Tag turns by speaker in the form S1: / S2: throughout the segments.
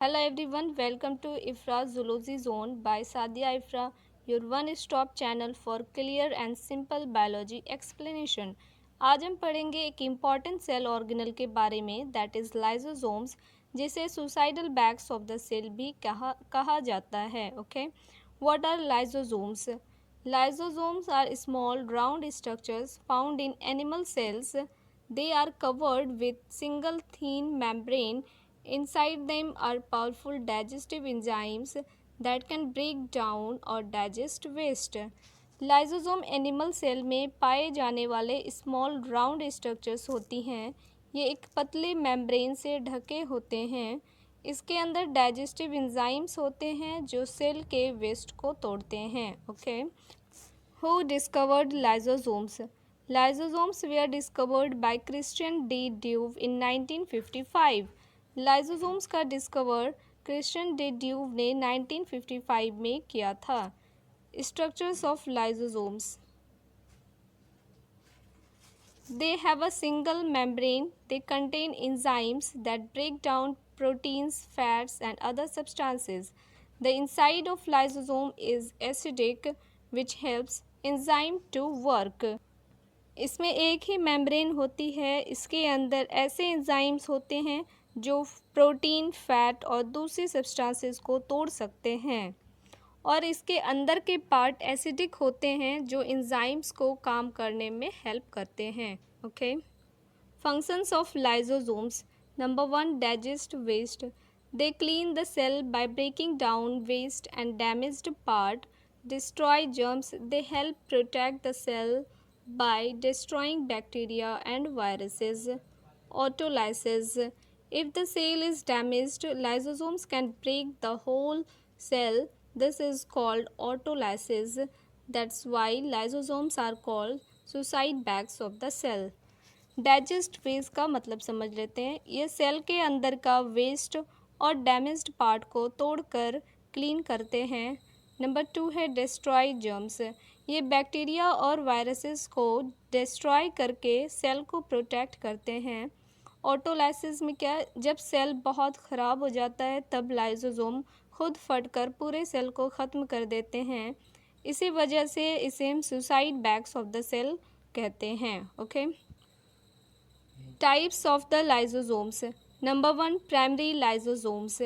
S1: Hello everyone, welcome to IFRA Zoology Zone by Sadia IFRA, your one-stop channel for clear and simple biology explanation. आज हम पढ़ेंगे एक important cell organelle के बारे में that is lysosomes, जिसे suicidal bags of the cell भी कहा जाता है. Okay, what are lysosomes? Lysosomes are small round structures found in animal cells. They are covered with single thin membrane. Inside them are powerful digestive enzymes that can break down or digest waste. Lysosome animal cell में पाए जाने वाले small round structures होती हैं. ये एक पतले membrane से ढके होते हैं. इसके अंदर डाइजेस्टिव एंजाइम्स होते हैं जो सेल के वेस्ट को तोड़ते हैं. Okay, who discovered lysosomes? Lysosomes were discovered by Christian D. Duve in 1955. Lysosomes का डिस्कवर क्रिश्चियन डी ड्यूव ने 1955 में किया था. Structures of lysosomes. They have a single membrane. They contain enzymes that break down proteins, fats, and other substances. The inside of lysosome is acidic, which helps enzyme to work. इसमें एक ही membrane होती है. इसके अंदर ऐसे enzymes होते हैं जो प्रोटीन, फैट और दूसरी सब्सटेंसेस को तोड़ सकते हैं, और इसके अंदर के पार्ट एसिडिक होते हैं जो एंजाइम्स को काम करने में हेल्प करते हैं. Okay, functions of lysosomes. Number 1, digest waste. They clean the cell by breaking down waste and damaged part. Destroy germs. They help protect the cell by destroying bacteria and viruses. Autolysis. If the cell is damaged, lysosomes can break the whole cell. This is called autolysis. That's why lysosomes are called suicide bags of the cell. Digest waste का मतलब समझ लेते हैं. ये cell के अंदर का waste और डैमेज्ड पार्ट को तोड़कर क्लीन करते हैं. नंबर 2 है डिस्ट्रॉय जर्म्स. ये बैक्टीरिया और वायरसेस को डिस्ट्रॉय करके सेल को प्रोटेक्ट करते हैं. ऑटोलाइसिस में क्या, जब सेल बहुत ख़राब हो जाता है तब लाइसोसोम खुद फटकर पूरे सेल को ख़त्म कर देते हैं. इसी वजह से इसे हम suicide bags of the cell कहते हैं. Okay, types of the lysosomes. Number 1, primary lysosomes.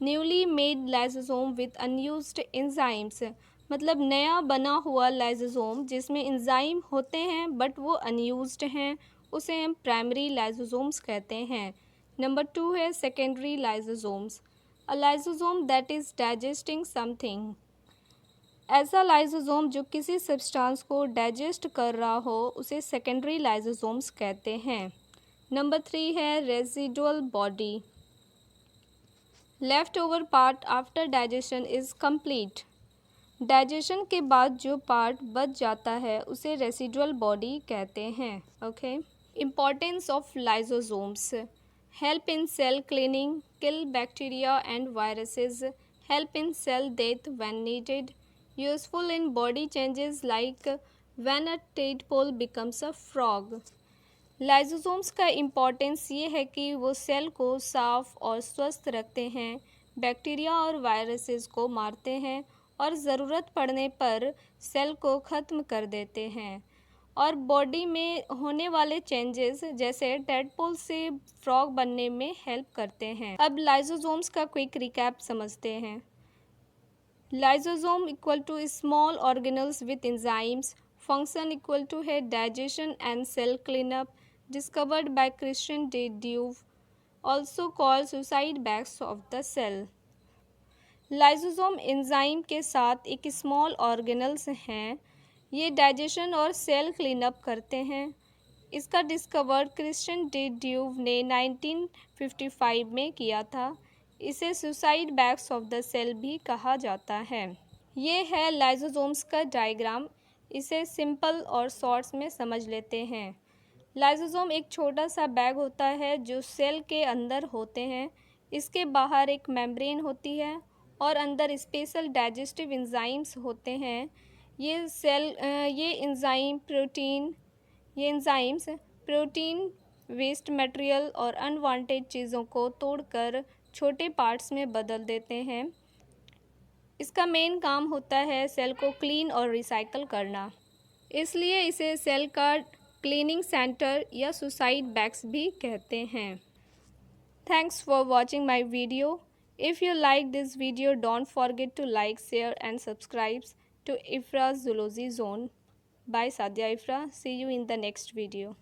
S1: Newly made lysosome with unused enzymes. मतलब नया बना हुआ लाइसोसोम जिसमें एंजाइम होते हैं बट वो अनयूज्ड हैं, उसे हम प्राइमरी लाइसोसोम्स कहते हैं. नंबर 2 है secondary lysosomes. A lysosome that is digesting something. ऐसा लाइसोसोम जो किसी सब्सटेंस को डाइजेस्ट कर रहा हो उसे सेकेंडरी लाइसोसोम्स कहते हैं. नंबर 3 है residual body. Left over part after digestion is complete. Digestion के बाद जो पार्ट बच जाता है उसे रेसिडुअल बॉडी कहते हैं. Okay, importance of lysosomes. Help in cell cleaning, kill bacteria and viruses, help in cell death when needed, useful in body changes like when a tadpole becomes a frog. Lysosomes का importance ये है कि वो cell को साफ और स्वस्थ रखते हैं, बैक्टीरिया और वायरसेस को मारते हैं और ज़रूरत पड़ने पर सेल को ख़त्म कर देते हैं, और बॉडी में होने वाले चेंजेस जैसे टेडपोल से फ्रॉग बनने में हेल्प करते हैं. अब लाइसोसोम्स का क्विक रिकैप समझते हैं. Lysosome equal to small organelles with enzymes. Function equal to है digestion and cell cleanup. Discovered by Christian D. Duve, also called suicide bags of the cell. Lysosome enzyme के साथ एक small organelles हैं. ये digestion और cell cleanup करते हैं. इसका डिस्कवर क्रिश्चियन डी ड्यूव ने 1955 में किया था. इसे suicide bags of the cell भी कहा जाता है. ये है लाइसोसोम्स का डायग्राम. इसे सिंपल और शॉर्ट्स में समझ लेते हैं. लाइसोसोम एक छोटा सा बैग होता है जो सेल के अंदर होते हैं. इसके बाहर एक मेम्ब्रेन होती है और अंदर स्पेशल डाइजेस्टिव एंजाइम्स होते हैं. ये एंजाइम्स प्रोटीन, वेस्ट मटेरियल और अनवांटेड चीज़ों को तोड़कर छोटे पार्ट्स में बदल देते हैं। इसका मेन काम होता है सेल को क्लीन और रिसाइकल करना, इसलिए इसे सेल का क्लीनिंग सेंटर या सुसाइड बैग्स भी कहते हैं। Thanks for watching my video. If you like this video, don't forget to like, share and subscribe to IFRA's Zoology Zone by Sadia Ifra. See you in the next video.